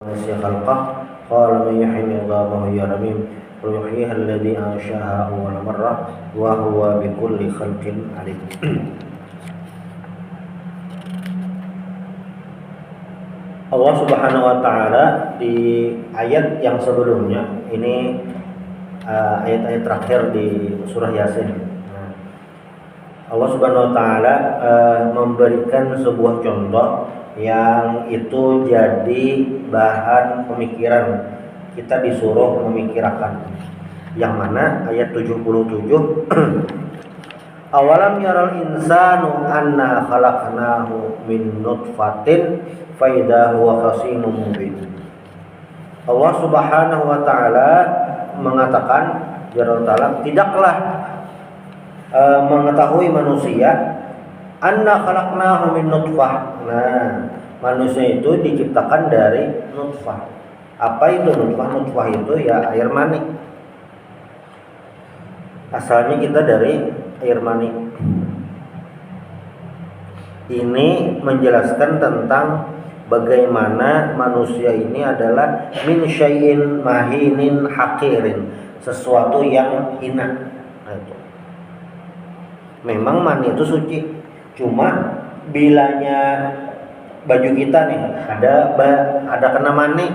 nasiya khalqah qala man yuhyi idhama wa hiya ramim qul yuhyiha alladhi anshaha awwala marrah wa huwa bikulli khalqin alim. Allah Subhanahu wa taala di ayat yang sebelumnya ini ayat-ayat terakhir di surah Yasin. Allah Subhanahu wa taala memberikan sebuah contoh yang itu jadi bahan pemikiran. Kita disuruh memikirkan. Yang mana ayat 77 Awalam yaral insanu anna khalaqnahu min nutfatin faida huwa khasimun mubin. Allah Subhanahu wa taala mengatakan, Jalla ta'ala, tidaklah mengetahui manusia anna khalaqnahu min nutfah. Nah, manusia itu diciptakan dari nutfah. Apa itu nutfah? Nutfah itu ya air mani. Asalnya kita dari air mani. Ini menjelaskan tentang bagaimana manusia ini adalah min syai'in mahinin haqirin, sesuatu yang hina. Nah, itu. Memang mani itu suci, cuma bilanya baju kita nih ada kena mani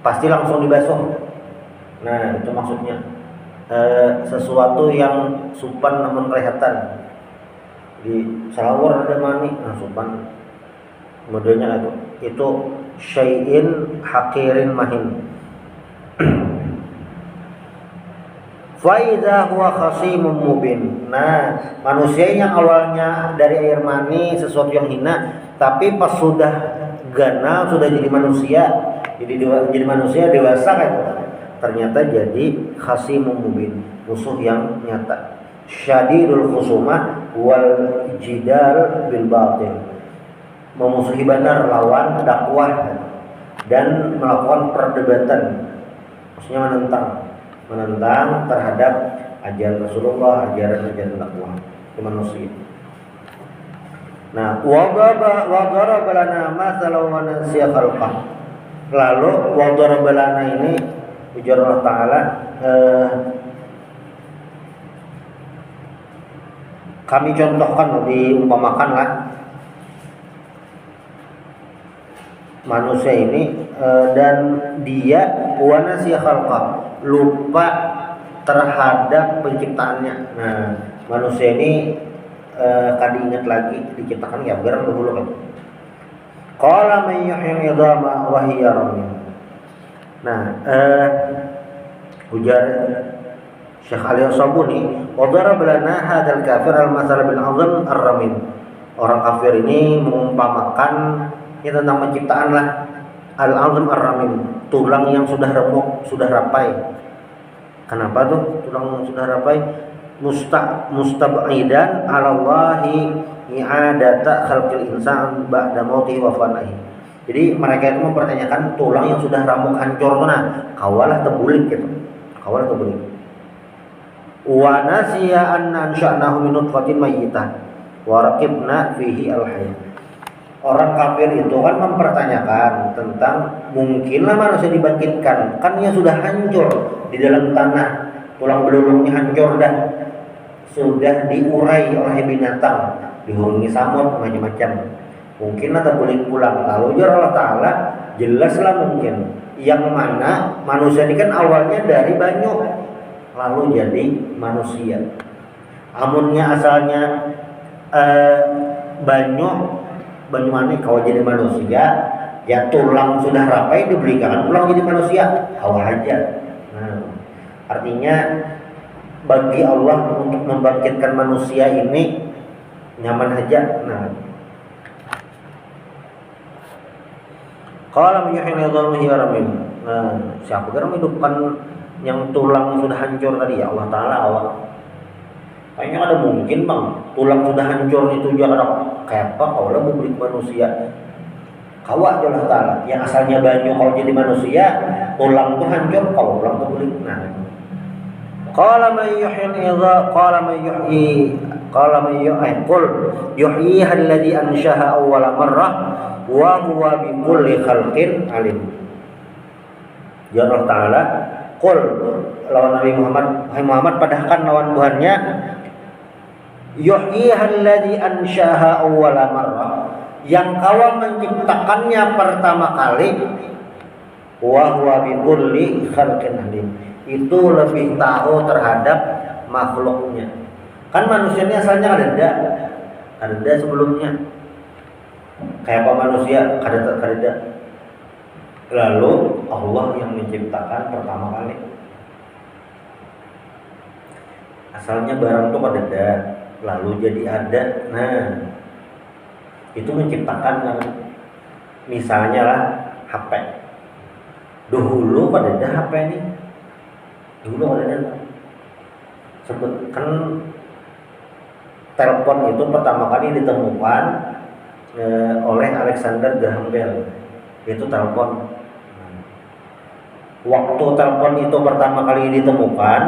pasti langsung dibasuh. Nah, itu maksudnya sesuatu yang supan namun kelihatan. Di shower ada mani, nah supan modelnya itu syai'in haqirin mahin. Fa idza huwa khasimun mubin. Nah, manusia yang awalnya dari air mani sesuatu yang hina, tapi pas sudah ganal, sudah jadi manusia, jadi manusia dewasa kan, ternyata jadi khasimun mubin, musuh yang nyata. Syadidul khusumah wal jidal bil batil, memusuhi benar lawan dakwah dan melakukan perdebatan, maksudnya menentang terhadap ajaran Rasulullah, ajaran dakwah ke manusia. Nah, wa daraba lana mathalan wa nasiya khalqah. Lalu wa daraba lana ini ujar Allah Ta'ala, kami contohkan, diumpamakanlah manusia ini dan dia wa nasiya khalqah, lupa terhadap penciptaannya. Nah, manusia ini kadi ingat lagi diciptakan ya berang dulu kan. Qala man yuhyil idhama wa hiya ramim. Nah, ujar Syekh Ali As-Sabuni, wa daraba lana hadzal kafir al-masal bil 'azam ar-ramim. Orang kafir ini mengumpamakan tentang penciptaan lah al-'azam ar-ramim, tulang yang sudah remuk, sudah rapai. Kenapa tuh tulang sudah rapai? Mustab'idan 'ala Allahi i'adata khalqil insan ba'da mautihi wa fanahi. Jadi mereka itu mempertanyakan tulang yang sudah remuk hancur tuh, nah kawalah tebulik gitu. Kawalah tebulik. Wa nasiya anna ansha'nahu min nutfatin mayyitah wa raqibna fihi al-hayy. Orang kafir itu kan mempertanyakan tentang mungkinlah manusia dibangkitkan, kan ia sudah hancur di dalam tanah, tulang belulungnya hancur dan sudah diurai oleh binatang, dihuni samud macam-macam. Mungkinlah terbalik pulang. Lalu ujar Allah Ta'ala, jelaslah mungkin, yang mana manusia ini kan awalnya dari banyu lalu jadi manusia. Amunnya asalnya banyu mana kalau jadi manusia ya tulang sudah rapai diberikan pulang jadi manusia awal aja. Nah, artinya bagi Allah untuk membangkitkan manusia ini nyaman aja. Nah, qala man yuhyil idhama hiya ramim. Nah, siapa yang menghidupkan yang tulang sudah hancur tadi? Ya Allah Ta'ala awal. Kayaknya ada mungkin bang, tulang sudah hancur itu juga ada kayak apa? Kaulah memberi manusia. Kawat Allah Ta'ala, yang asalnya banyu kau jadi manusia, tulang itu hancur, kau ulang tuh beli. Nah, qala man yuhyil idha, qala man qul yuhyiha alladhi anshaha awwala marrah wa huwa bi kulli khalqin alim. Ya Allah Ta'ala, qul lawan Nabi Muhammad, wahai Muhammad padahkan lawan Tuhannya, yuhyihal ansyaha awwala marrah, yang kau menciptakannya pertama kali, wa huwa bi kulli khalqin alim, itu lebih tahu terhadap makhluknya. Kan manusianya asalnya ada sebelumnya. Kayak apa manusia kada. Lalu Allah yang menciptakan pertama kali. Asalnya barang itu ada, lalu jadi ada. Nah, itu menciptakan kan. Misalnya lah HP. Dahulu pada ada HP nih. Dulu ada. Sebutkan telepon itu pertama kali ditemukan oleh Alexander Graham Bell. Itu telepon. Waktu telepon itu pertama kali ditemukan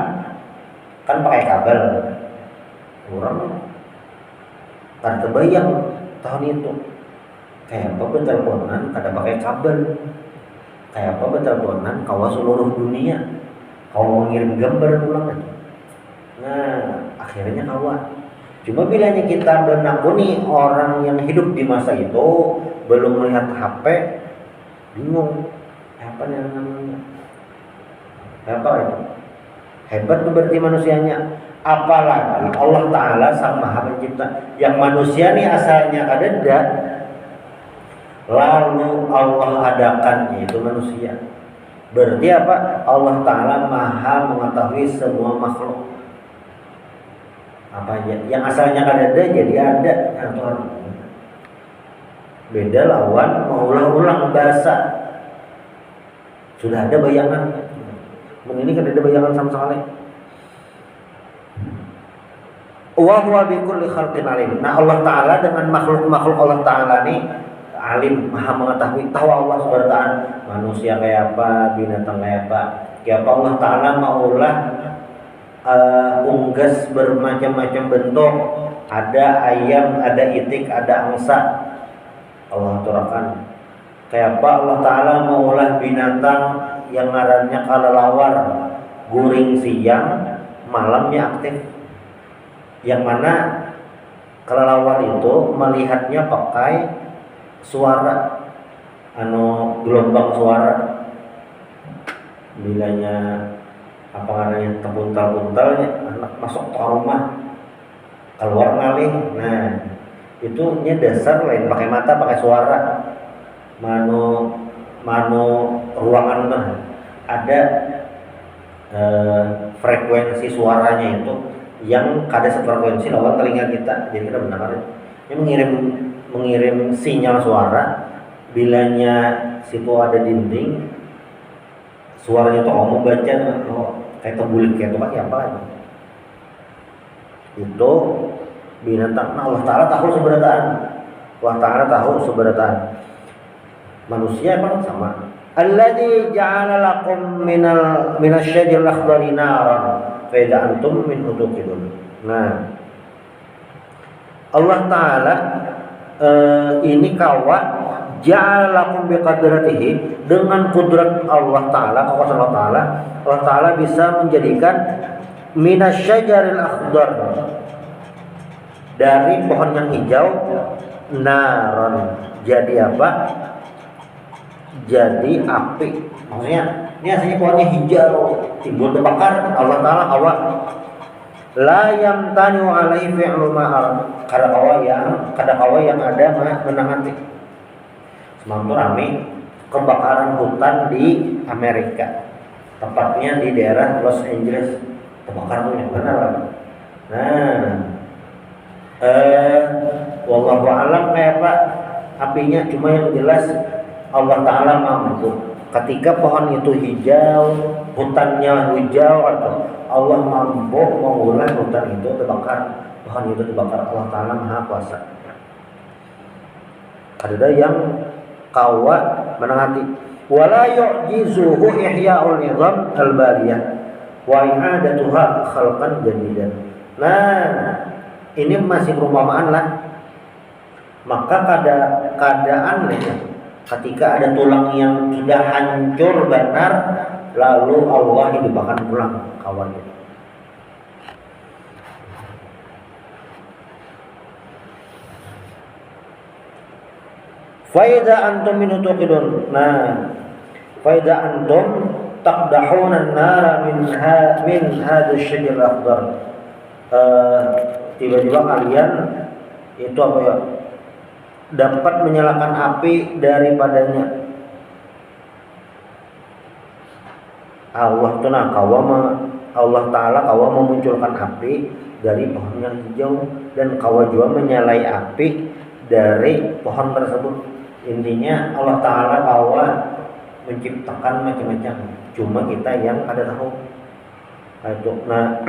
kan pakai kabel. Orang kan terbayang tahun itu kayak apa teleponan kada pakai kabel, kayak apa teleponan kawa seluruh dunia kau mengirim gambar pulang. Nah akhirnya kawan. Cuma bilanya kita menakuni orang yang hidup di masa itu belum melihat HP, bingung apa yang namanya. Apa itu? Hebat berarti manusianya. Apalagi Allah Ta'ala sang Maha Pencipta, yang manusia nih asalnya ada, lalu Allah adakan itu manusia. Berarti apa? Allah Ta'ala Maha mengetahui semua makhluk. Apa aja yang asalnya ada jadi ada. Beda lawan mengulang-ulang bahasa. Sudah ada bayangan. Ini kan ada bayangan sama sekali. Wa huwa bi kulli khalqin alim. Nah Allah Ta'ala dengan makhluk-makhluk Allah Ta'ala nih alim, maha mengetahui. Tahu Allah Subhanahu wa ta'ala manusia kayak apa, binatang kayak apa. Ya Allah Ta'ala maulah unggas bermacam-macam bentuk. Ada ayam, ada itik, ada angsa. Allah aturakan. Kayak apa Allah Ta'ala maulah binatang yang ngarannya kelelawar, guring siang, malamnya aktif. Yang mana kelelawar itu melihatnya pakai suara, gelombang suara. Bilanya apa namanya terpuntal-puntalnya anak masuk ke rumah keluar ngalih. Nah itu dasar lain pakai mata, pakai suara. Mano ruangan tuh ada frekuensi suaranya itu yang kada sefrekuensi lawan telinga kita, jadi kita mendengar ini mengirim sinyal suara. Bilanya situ ada dinding, suaranya tuh membaca kayak terbulik kayak itu pakai apa itu binatang. Nah Allah Ta'ala tahu seberataan. Allah Ta'ala tahu seberataan. Manusia emang sama. Alladzi ja'ala lakum minasyajaril akhdari naran fa idza antum minhu tuqidun. Nah, Allah Ta'ala ini kawa ja'ala lakum biqadratihi, dengan kudrat Allah Ta'ala, kekuasaan Allah Ta'ala, Allah Ta'ala bisa menjadikan minasyajaril akhdar, dari pohon yang hijau, naran, jadi apa? Jadi api. Maksudnya ini aslinya pohonnya hijau, timbul terbakar. Allah Ta'ala kawa la yamtanu alaihi fi'lu ma'al, kada kawa yang ada menangati. Semalam rame kebakaran hutan di Amerika, tepatnya di daerah Los Angeles. Terbakar tuh yang benar. Nah, wallahu alam kayak apa apinya, cuma yang jelas Allah Ta'ala mampu. Ketika pohon itu hijau, hutannya hijau, atau Allah mampu mengulah hutan itu terbakar, pohon itu terbakar. Allah Ta'ala Maha Kuasa. Ada yang kawa menangati. Wala yu'jizuhu ihya'ul nizam al-baliyah wa i'adatuha khalqan jadidan. Nah, ini masih perumpamaan lah. Maka keadaan Ketika ada tulang yang sudah hancur benar, lalu Allah hidupkan tulang kawannya. Faida antum minhu tuqidun. Nah, faida antum taqdahuna an-nara min hadha asy-syajar al-akhdar. Tiba-tiba kalian itu apa ya? Dapat menyalakan api daripadanya. Allah Ta'ala kawa memunculkan api dari pohon yang hijau dan kawa juga menyalai api dari pohon tersebut. Intinya Allah Ta'ala kawa menciptakan macam-macam, cuma kita yang ada tahu. Nah,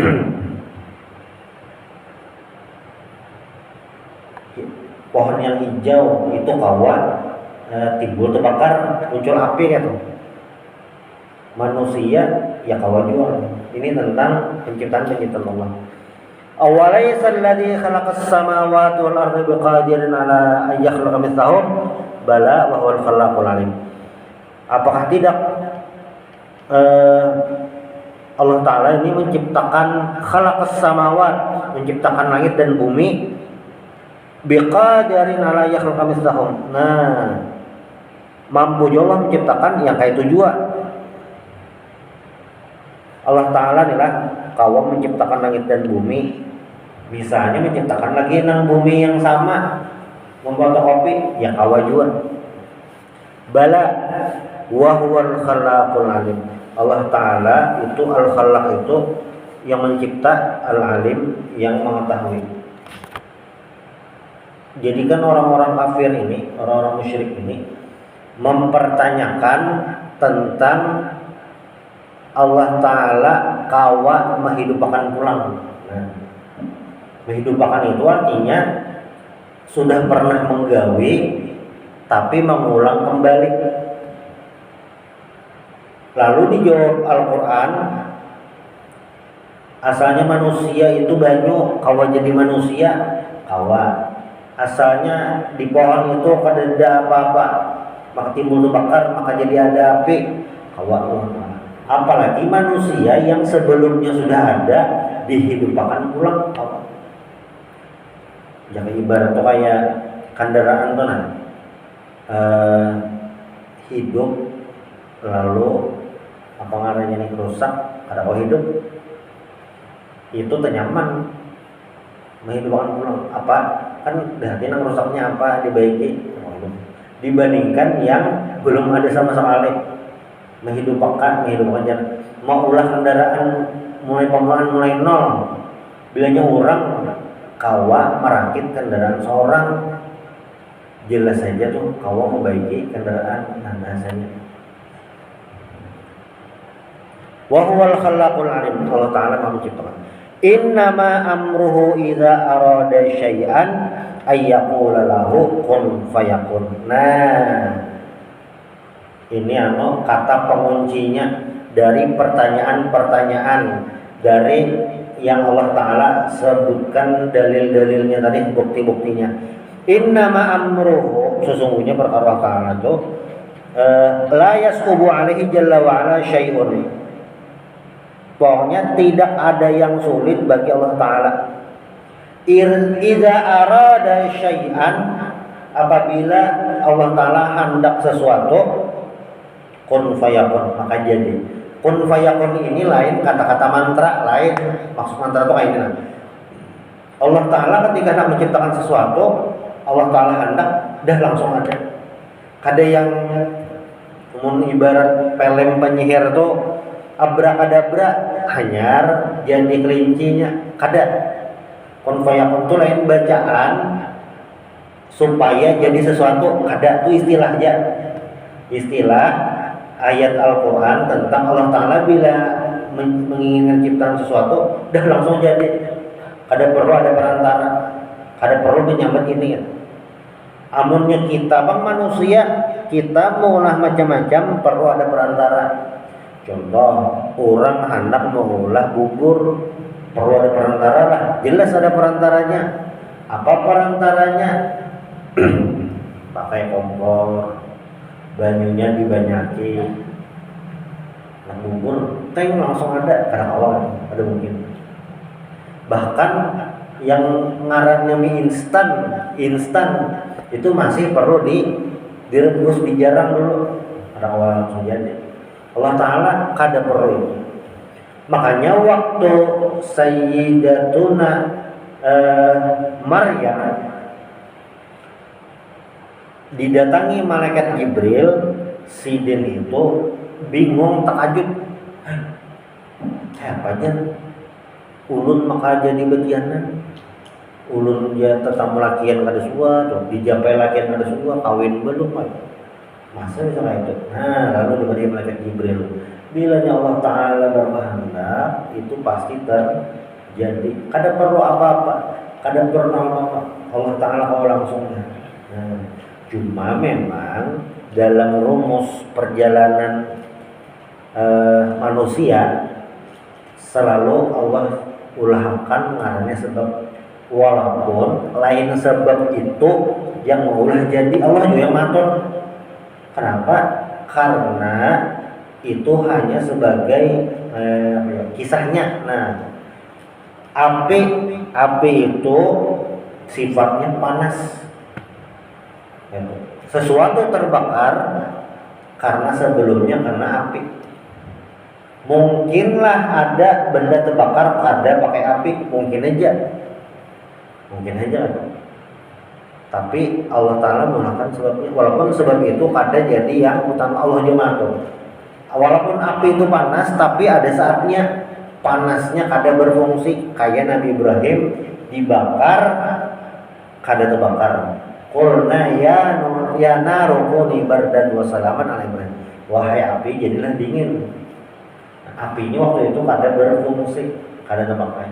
pohon yang hijau itu kawa timbul terbakar, muncul api gitu. Manusia ya kawa juga. Ini tentang penciptaan Allah. Awalaysa alladhi khalaqas samawati wal arda biqadirin ala an yakhluqa mithlahum bala wa huwal khallaqul alim. Apakah tidak Allah Ta'ala ini menciptakan khalaqas samawat, menciptakan langit dan bumi biqadirin ala yakhluqa mithlahum. Nah, mampu Allah menciptakan yang kayak itu juga. Allah Ta'ala inilah kawa menciptakan langit dan bumi. Misalnya menciptakan lagi nang bumi yang sama, memfotokopi ya kawa juga. Bala wa huwal khallaqul alim. Allah Ta'ala itu al-khallaq itu yang mencipta, al-alim yang mengetahui. Jadi kan orang-orang kafir ini, orang-orang musyrik ini mempertanyakan tentang Allah Ta'ala kawa menghidupkan pulang. Nah, menghidupkan itu artinya sudah pernah menggawe tapi mengulang kembali. Lalu dijawab Al-Quran, asalnya manusia itu banyu, kawa jadi manusia, kawa. Asalnya di pohon itu kada apa-apa, maka timbul terbakar, maka jadi ada api, kawa. Apalagi manusia yang sebelumnya sudah ada dihidupkan ulang. Jangan ibarat tuh kayak kendaraan tuh hidup lalu apa ngaranya nih rusak, ada kau hidup itu tenyaman menghidupkan ulang. Apa kan berarti nang rusaknya apa dibaiki dibandingkan yang belum ada sama sekali. menghidupkan mau ulah kendaraan mulai pemulaan mulai nol, bilanya orang kawa merakit kendaraan seorang, jelas saja tuh kawa membaiki kendaraan bahasanya. Wa huwal khallaqul alim. Allah Ta'ala Maha Pencipta. Innama amruhu idza arada syai'an ayyaqula lahu kun fayakun. Nah, ini kata penguncinya dari pertanyaan-pertanyaan dari yang Allah Ta'ala sebutkan dalil-dalilnya tadi, bukti-buktinya. Innama amruhu, sesungguhnya perkara Allah Ta'ala itu la yasqubu alaihi jalla wa ala syai'un. Pokoknya tidak ada yang sulit bagi Allah Ta'ala. Idza arada syai'an, apabila Allah Ta'ala hendak sesuatu, kun fayakun, maka jadi. Kun fayakun ini lain kata-kata mantra, lain maksud mantra itu kayak gini. Allah Ta'ala ketika hendak menciptakan sesuatu, Allah Ta'ala hendak dah langsung ada. Kada yang ibarat pelem penyihir itu abrakadabra hanyar jadi kelincinya, kada. Kun fayakun itu lain bacaan supaya jadi sesuatu, kada itu istilah aja. Istilah ayat Al-Quran tentang Allah Ta'ala bila menginginkan ciptaan sesuatu dah langsung jadi, kada perlu ada perantara, kada perlu menyambut ini ya. Amunnya kita bang manusia, kita maulah macam-macam perlu ada perantara. Contoh, orang hendak mengolah bubur perlu ada perantara lah, jelas ada perantaranya. Apa perantaranya? Pakai kompor, banyunya dibanyaki, nah bubur teng langsung ada, kadang awal ada mungkin. Bahkan yang ngarannya mie instan itu masih perlu direbus, dijarang dulu, kadang awal langsung jadi. Allah Ta'ala kada perlu itu. Makanya waktu Sayyidatuna Maryam didatangi malaikat Jibril, Sidin itu bingung, takajub. Apa aja? Ulun maka jadi bagianan. Ulun dia tetamu lakian kada suah, dijapai lakian kada suah, kawin belum masa misalnya itu. Nah, lalu diberi malaikat Jibril. Bilanya Allah Ta'ala berkehendak, itu pasti terjadi. Kada perlu apa-apa, kada perlu apa-apa. Allah Ta'ala kau langsungnya. Nah, cuma memang dalam rumus perjalanan manusia selalu Allah ulahkan karena sebab, walaupun lain sebab itu yang mengulah jadi Allah juga yang matur. Kenapa? Karena itu hanya sebagai kisahnya. Nah, api itu sifatnya panas. Sesuatu terbakar karena sebelumnya kena api. Mungkinlah ada benda terbakar ada pakai api, mungkin aja. Tapi Allah Ta'ala menggunakan sebabnya. Walaupun sebab itu kada jadi yang utama, Allah jemaah. Walaupun api itu panas, tapi ada saatnya panasnya kada berfungsi. Kayak Nabi Ibrahim dibakar kada terbakar. Qulna ya naru kuni bardan wa salaman ala Ibrahim. Wahai api, jadilah dingin. Apinya waktu itu kada berfungsi, kada terbakar.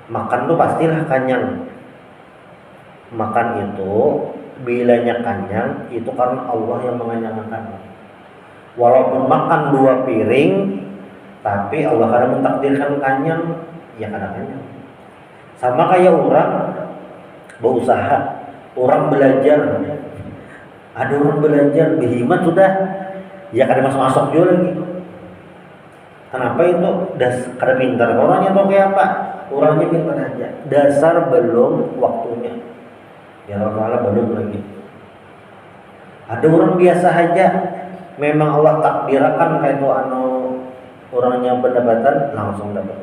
Makan tuh pastilah kenyang. Makan itu bilanya kenyang itu karena Allah yang mengenyangkan. Walaupun makan 2 piring, tapi Allah kadang mentakdirkan kenyang, ya kadang kenyang. Sama kayak orang berusaha, orang belajar. Ada orang belajar berhimat sudah, ya kadang masuk juga lagi. Kenapa itu? Karena pintar. Orangnya tuh kayak apa? Orangnya pintar aja. Dasar belum waktunya. Ya Allah belum lagi. Ada orang biasa aja, memang Allah takdirkan kayak itu orangnya pendapatan langsung dapat.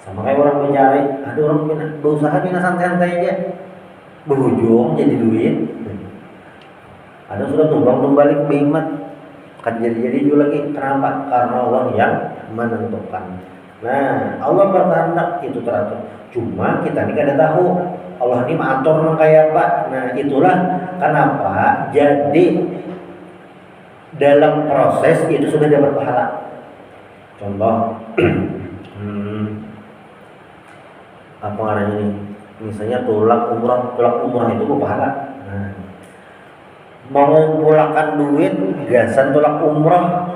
Sama kayak orang mencari, ada orang berusaha santai-santai aja, berujung jadi duit. Ada sudah tumbang balik behimat, kan jadi juga lagi. Kenapa? Karena Allah yang menentukan. Nah, Allah berkehendak itu teratur. Cuma kita ini kada tahu Allah ini mengatur kayak apa. Nah, itulah kenapa jadi dalam proses itu sudah dapat pahala. Contoh apa namanya ini? Misalnya tulang umrah itu berpahala. Nah, mengumpulkan duit gasan tulang umrah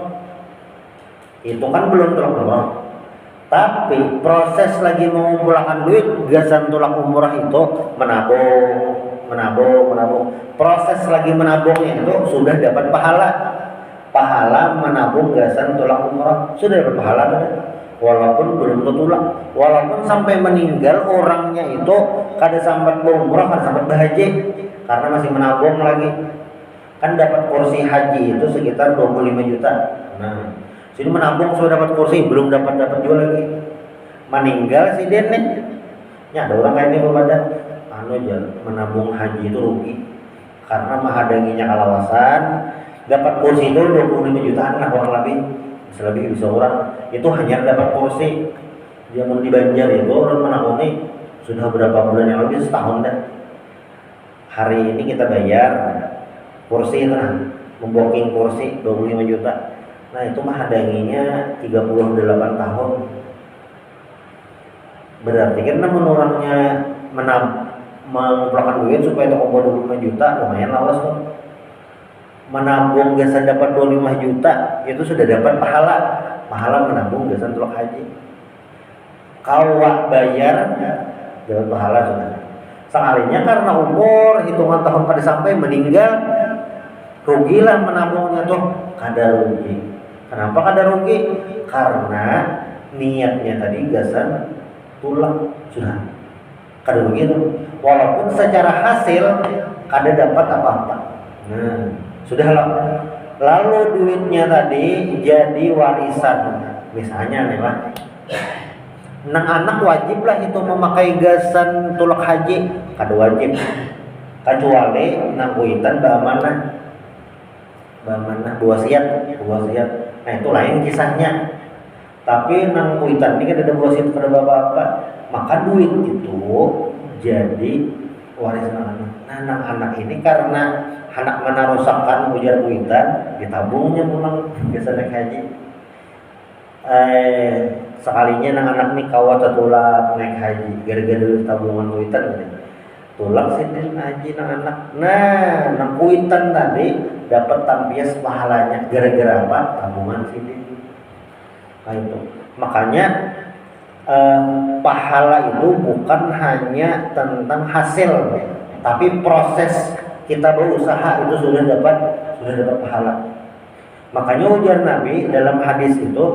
itu kan belum tulang umrah. Tapi proses lagi mengumpulkan duit gasan tulang umrah itu menabung. Proses lagi menabungnya itu sudah dapat pahala menabung gasan tulang umrah sudah dapat pahala kan? Walaupun belum tulang, walaupun sampai meninggal orangnya itu kada sampai umrah, kada sampai berhaji karena masih menabung lagi. Kan dapat kursi haji itu sekitar 25 juta. Nah, sini menabung sudah dapat kursi, belum dapat juga lagi. Meninggal si den nih. Ya ada orang kayak ini berbeda. Aja menabung haji itu rugi karena menghadanginya kalawasan. Dapat kursi itu 25 jutaan lah kurang lebih. Bisa orang itu hanya dapat kursi. Dia mau di Banjar itu orang menabung ini sudah berapa bulan yang lebih, setahun dah. Hari ini kita bayar kursi itu membooking kursi 25 juta. Nah itu mah hadanginya 38 tahun. Berarti kan orangnya mengumpulkan duit supaya toko 25 juta lumayan lawas kok. Menabung gasan dapat 25 juta itu sudah dapat pahala menabung gasan tulak haji. Kawak bayar dapat pahala sudah. Sekalinya karena umur hitungan tahun pada sampai meninggal rugilah menabungnya tuh, kada rugi. Kenapa kada rugi? Karena niatnya tadi gasan tulang sudah kada rugi tuh. Walaupun secara hasil kada dapat apa-apa. Nah, sudahlah. Lalu duitnya tadi jadi warisan. Misalnya nih lah, nang anak wajib lah itu memakai gasan tulak haji, kada wajib. Kecuali nang kuitan baamanah wasiat. Nah itu lain kisahnya. Tapi nang kuitan ini kan ada wasiat pada bapak-bapak, maka duit itu jadi warisan anak. Nah nang anak ini karena anak mana rosakkan ujar kuitan, ditabungnya memang biasa naik haji. Sekalinya nang anak nih kawat tulak naik haji gara-gara tabungan kuitan gitu. Tulak sini haji nang anak. Nah, nang kuitan tadi dapat tampias pahalanya gara-gara apa? Tabungan sini. Nah itu. Makanya pahala itu bukan hanya tentang hasil, tapi proses kita berusaha itu sudah dapat pahala. Makanya ujar Nabi dalam hadis itu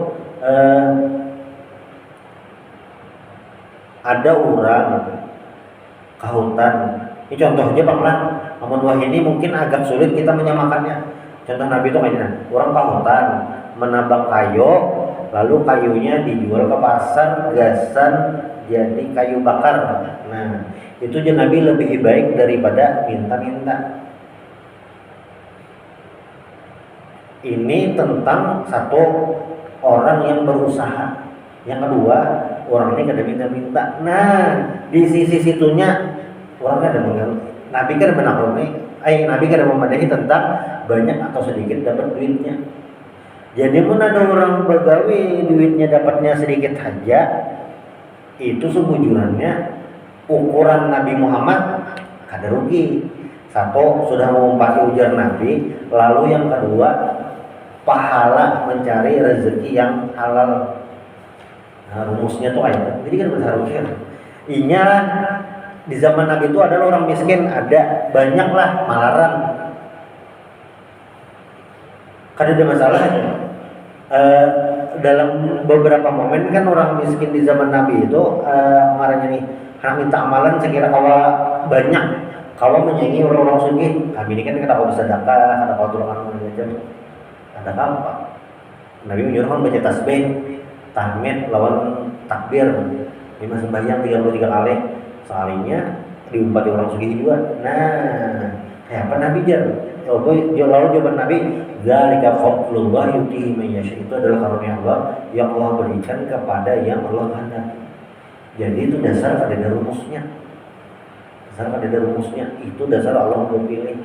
ada orang kahutan. Ini contohnya Bang lah. Namun wah ini mungkin agak sulit kita menyamakannya. Contoh Nabi itu kayak orang kahutan menambang kayu, lalu kayunya dijual ke pasar gasan jadi kayu bakar. Nah, itu je Nabi lebih baik daripada minta-minta. Ini tentang satu orang yang berusaha. Yang kedua, orang ini kada minta-minta. Nah, di sisi situnya orang kada mengganggu. Nabi kan menaklumi, Nabi kada memadahi tentang banyak atau sedikit dapat duitnya. Jadi pun ada orang begawi duitnya dapatnya sedikit saja, itu sebujurnya ukuran Nabi Muhammad kada rugi. Satu sudah mengumpati ujar Nabi, lalu yang kedua pahala mencari rezeki yang halal. Nah, rumusnya tuh ayat. Jadi kan besar rugi. Inya di zaman Nabi itu adalah orang miskin, ada banyaklah malaran. Kada ada masalah. Dalam beberapa momen kan orang miskin di zaman Nabi itu marahnya nih, karena minta amalan sekira kawa banyak, kawa menyaingi orang-orang sugih. Kami ini kan kada bisa sedekah, kada kau tolongan macam. Ada apa? Nabi menyuruhkan baca tasbih, tahmid lawan takbir, 5 sembahyang 33 kali. Sekalinya diumpati orang sugih juga. Nah, kayak apa Nabi jar? Lalu jawaban Nabi, zalika fadlullah yutihi man yasha. Itu adalah karunia Allah yang Allah berikan kepada yang Allah kehendaki. Jadi itu dasar pada rumusnya. Itu dasar Allah memilih.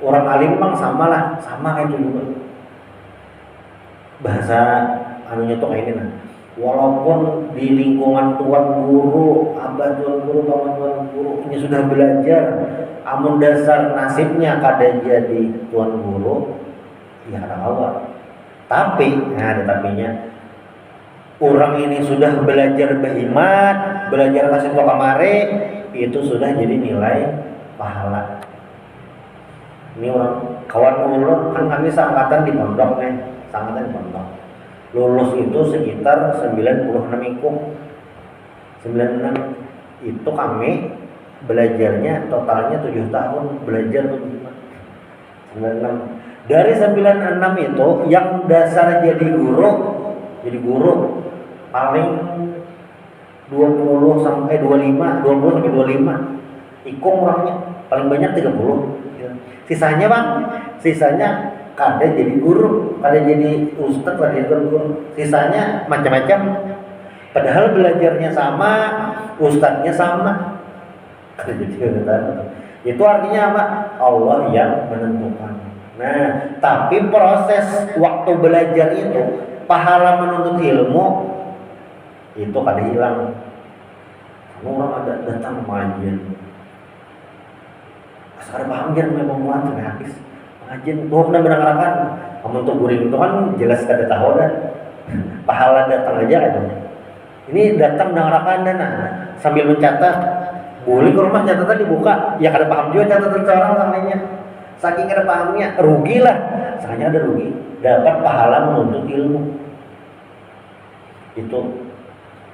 Orang alim memang sama kayak itu juga. Bahasa anunya tuh kayak ini nah. Walaupun di lingkungan tuan guru, abah tuan guru, paman tuan guru ini sudah belajar, amun dasar nasibnya kada jadi tuan guru, ya ada awal. Tapi, nah ada tapinya. Orang ini sudah belajar berkhidmat, belajar kasih tau kamare, itu sudah jadi nilai pahala. Ini orang kawan ulun kan kami seangkatan di pondok nih, lulus itu sekitar 96 ikut. 96 itu kami belajarnya totalnya 7 tahun belajar 96. Dari 96 itu yang dasar jadi guru paling 20 sampai 25 ikut orangnya paling banyak 30. Sisanya kada jadi guru, kada jadi ustadz, kada jadi guru. Sisanya macam-macam. Padahal belajarnya sama, ustadznya sama. Kada jadi ustadz. Itu artinya apa? Allah yang menentukan. Nah, tapi proses waktu belajar itu, pahala menuntut ilmu itu kada hilang. Orang ada datang pengajian. Asal paham kan memang muat habis. Pengajian tuh udah mendengarkan. Kamu untuk guring itu kan jelas kada tahu dah. Pahala datang aja kan. Ini datang mendengarkan dan sambil mencatat. Boleh ke rumah catatan dibuka. Ya kada paham juga catatan seorang samanya. saking ada pahamnya, rugilah. Soalnya ada rugi, dapat pahala menuntut ilmu.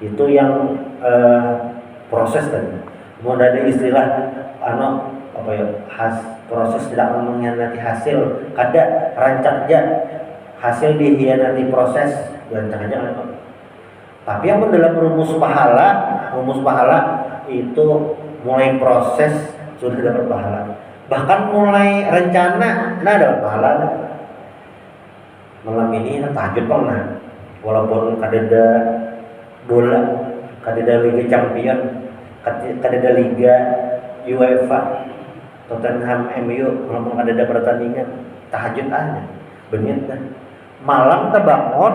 Itu yang proses tadi. Mau ada istilah proses tidak mengkhianati hasil, kada rancak aja hasil dihianati proses, rancak aja kan. Tapi yang dalam rumus pahala itu mulai proses sudah dapat pahala, bahkan mulai rencana dapat pahala. Malam ini tahajud pernah, walaupun kadeda bola, kadeda Liga Champion, kadeda Liga UEFA, Tottenham MU, walaupun kadeda pertandingan, tahajud aja, bener dah. Malam terbangun,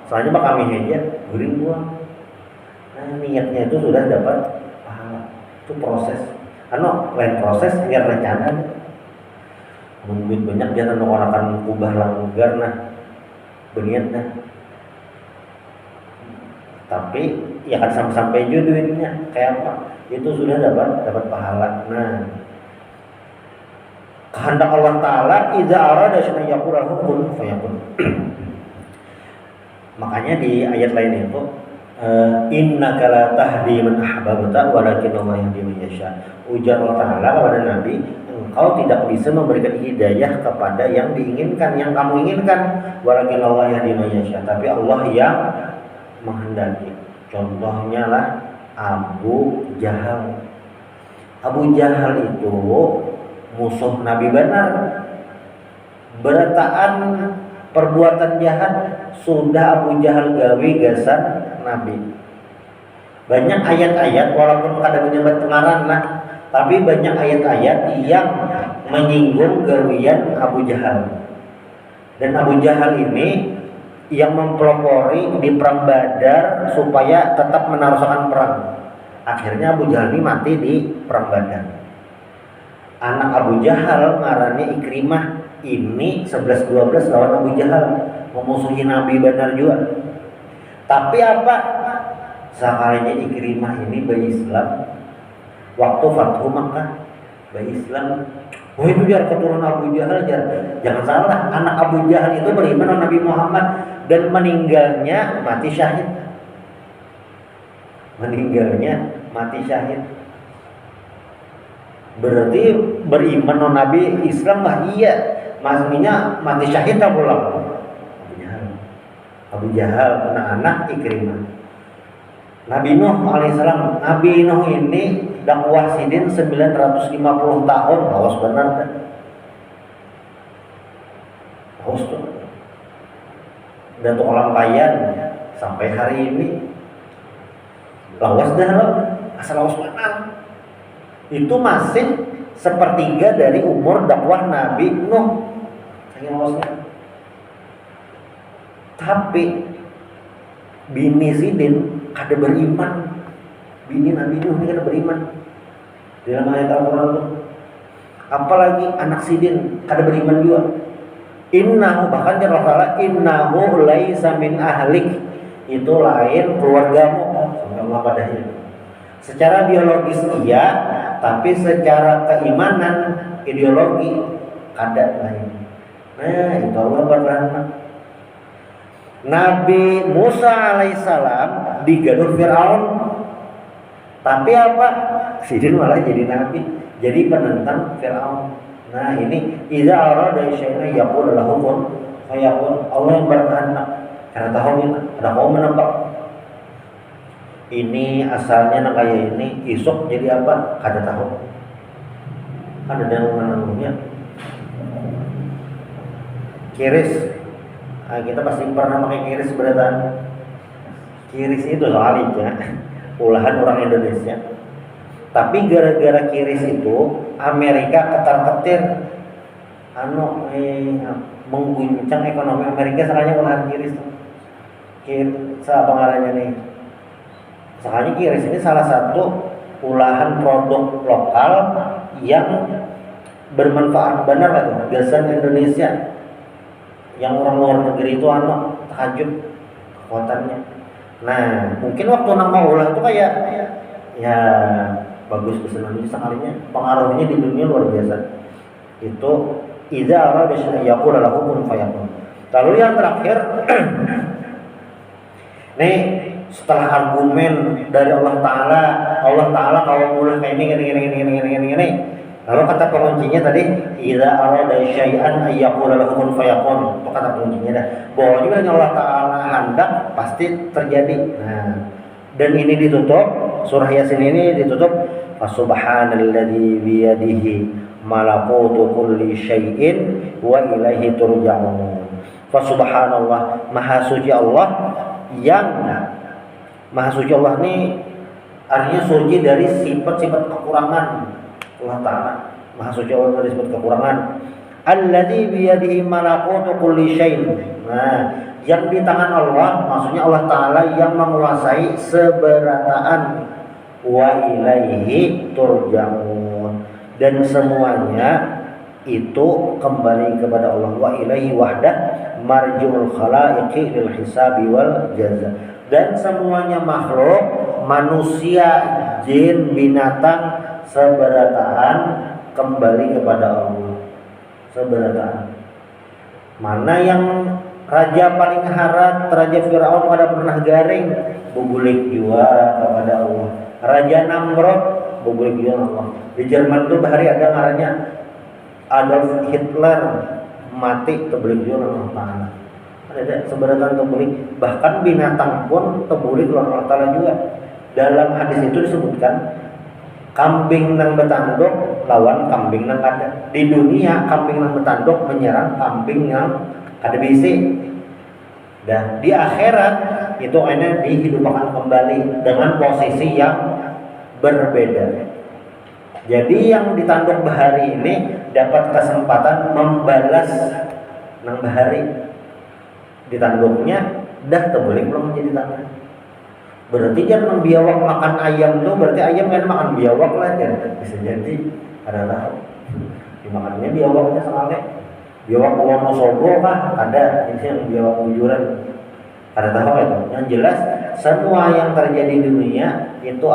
soalnya bak kami aja, guring buang. Nah, niatnya itu sudah dapat pahala. Itu proses. Lain proses, biar rencana. Mungkin banyak jangan orang kubah langgar nah. Beniat dah. Tapi ya kan sampai juga duitnya kayak apa? Itu sudah dapat pahala. Nah, kehendak Allah Ta'ala idza arada syai'an yaqul hukum fayakun. Makanya di ayat lain itu innaka la tahdi man ahbabta walakin Allah yahdi man yasha. Ujar Allah Ta'ala kepada Nabi, engkau tidak bisa memberikan hidayah kepada yang diinginkan, yang kamu inginkan, walakin Allah yahdi man yasha. Tapi Allah yang menghendaki. Contohnya lah Abu Jahal. Abu Jahal itu musuh Nabi benar. Berataan perbuatan jahat sudah Abu Jahal gawe gasan Nabi. Banyak ayat-ayat walaupun kada menyebut pengaran lah, tapi banyak ayat-ayat yang menyinggung gawian Abu Jahal. Dan Abu Jahal ini yang mempelopori di perang Badar supaya tetap menaruhkan perang. Akhirnya Abu Jahal ini mati di perang Badar. Anak Abu Jahal ngarani Ikrimah, ini 11-12 lawan Abu Jahal, memusuhi Nabi benar juga. Tapi apa? Sekalinya Ikrimah ini berislam waktu Fathu Makkah, berislam. Oh itu biar keturunan Abu Jahal, jangan salah, anak Abu Jahal itu beriman dengan Nabi Muhammad dan meninggalnya mati syahid. Berarti beriman dengan Nabi Islam lah, iya, maksudnya mati syahid tak pulang. Abu Jahal anak Ikrimah. Nabi Nuh alaihissalam, Nabi Nuh ini dakwah sidin 950 tahun, lawas benar kan? Lawas tuh. Dan tuh orang kayan sampai hari ini lawas dah loh, asal lawas benar. Itu masih sepertiga dari umur dakwah Nabi Nuh. Saking lawasnya. Tapi bini sidin kada beriman, bini Nabi Nuh ini kada beriman dalam ayat Al-Quran itu. Apalagi anak sidin kada beriman juga. Innahu, bahkan dia Allah, innahu laisa min ahlik, itu lain keluargamu. Sampai Allah padanya. Secara biologis iya, tapi secara keimanan, ideologi kada lain. Nah itu Allah berrahmat. Nabi Musa alaihissalam digaduh Fir'aun, tapi apa? Sidin malah jadi nabi, jadi penentang Fir'aun. Nah ini idza arada syai'an yaqul lahu kun fayakun. Allah yang berkehendak. Karena tahu ini ada kaum menembak. Ini asalnya nak kayak ini, isuk jadi apa? Kada tahu. Ada yang menangguhnya. Kiris. Nah, kita pasti pernah pakai kiris beratan. Kiris itu soalnya olahan orang Indonesia. Tapi gara-gara kiris itu Amerika ketar-ketir mengguncang ekonomi Amerika sekalinya olahan kiris. Apa pengarahnya nih? Sekalinya kiris ini salah satu olahan produk lokal yang bermanfaat benar lah tuh, gasan Indonesia. Yang orang luar negeri itu takjub kekuatannya. Nah, mungkin waktu nama ulah itu kayak ya bagus kesenangan sekalinya, pengaruhnya di dunia luar biasa. Itu idza arada syai'an yaqulu lahu kun fayakun. Lalu yang terakhir nih, setelah argumen dari Allah Taala kalau mulai kayak ini. Lalu kata penguncinya tadi, idza arada syai'an ayyaqula lahu kun fayakun. Itu kata penguncinya dah. Bahwa juga Allah Taala hendak pasti terjadi. Nah, dan ini ditutup, surah Yasin ini ditutup fasubhanalladzi biyadihi malakutu kulli syai'in wa ilaihi turja'un. Fasubhanallah, maha suci Allah ini artinya suci dari sifat-sifat kekurangan Allah Ta'ala. Maha suci Allah dari sifat kekurangan. Alladzi biyadihi malakutu kulli syai'in. Nah, yang di tangan Allah maksudnya Allah Ta'ala yang menguasai seberataan. Wa ilaihi turja'un, dan semuanya itu kembali kepada Allah. Wa ilaihi wahdah marji'ul khalaiqi lil hisabi wal jaza. Dan semuanya makhluk, manusia, jin, binatang, seberataan kembali kepada Allah. Seberataan. Mana yang raja paling harat, Raja Firaun pada pernah garing, bubulik juga kepada Allah. Raja Namrud, bubulik juga Allah. Di Jerman tuh bahari ada ngarannya Adolf Hitler, mati tebulik juga Allah. Ada seberatan tebulik, bahkan binatang pun tebulik Allah Ta'ala juga. Dalam hadis itu disebutkan kambing nang betanduk lawan kambing nang ada. Di dunia kambing nang betanduk menyerang kambing yang ada bisi. Dan di akhirat itu hanya dihidupkan kembali dengan posisi yang berbeda. Jadi yang ditanduk bahari ini dapat kesempatan membalas nang bahari. Ditanduknya dah terbalik belum menjadi tanah. Berarti jangan biawak makan ayam tuh, berarti ayam kan makan biawak lah kan. Bisa jadi ada tahu. Dimakannya biawaknya sekali. Biawak warna sogo kah? Ada. Ini yang biawak bujuran. Ada tahu itu. Yang jelas semua yang terjadi di dunia itu